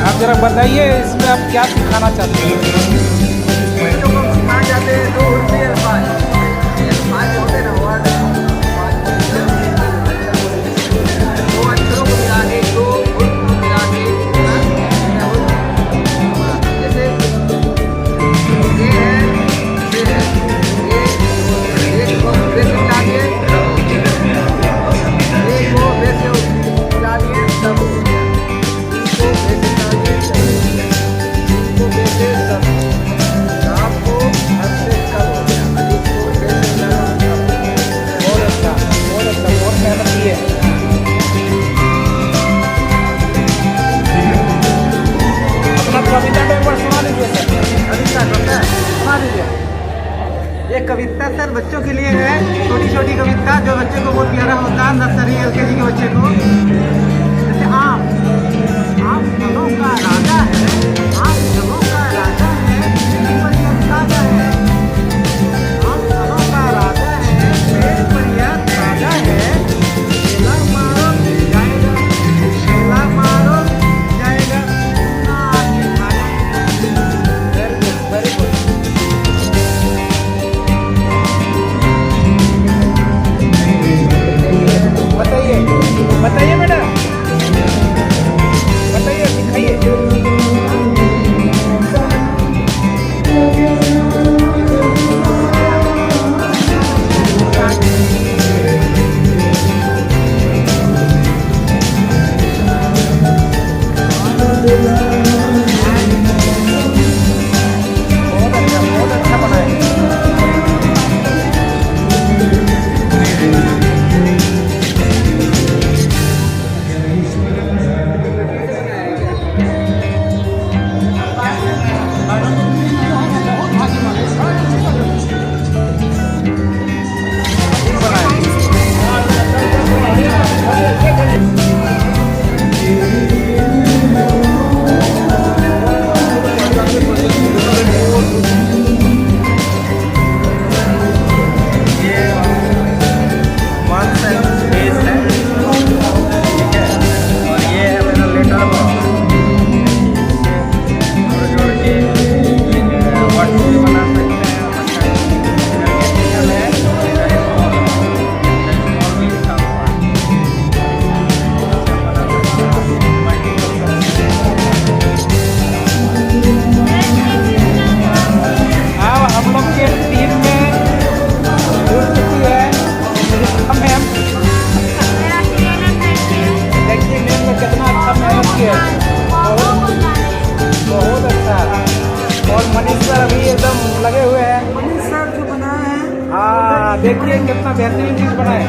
आप जरा बताइए इसमें आप क्या सिखाना चाहते हैं? बच्चों को सिखाए जाते हैं 2 रुपये अल्फाज होते ना वर्ड 2 अक्षरों को मिला के 2 उर्फ को मिला के जैसे ये है ये को वैसे मिला के ये को वैसे मिला दिए तब इसको वैसे मिला दिए इसको वैसे तब आपको हद से कम हो गया अधिक को वैसे मिला बहुत अच्छा, बहुत मेहनत की है। अपना कविता तो एक बार सुना लीजिए सर। कविता करता है सुना दीजिए। ये कविता सर बच्चों के लिए है, छोटी छोटी कविता जो बच्चे को बहुत प्यारा होता है, नर्सरी LKG के बच्चे को। जैसे आम फलों का राजा है, आम फलों का राजा है, पर यह ताजा है। आम फलों का राजा है, पेड़ पर यह ताजा है। केला मारो जाएगा, केला मारो जाएगा, ना आगे खाना। Very good, very good. बताइए बताइए मैडम, बताइए सिखाइए। बहुत अच्छा बना है। बहुत अच्छा। और मनीष सर अभी एकदम लगे हुए हैं। मनीष सर जो बनाया है, हाँ देखिए कितना बेहतरीन चीज बनाए।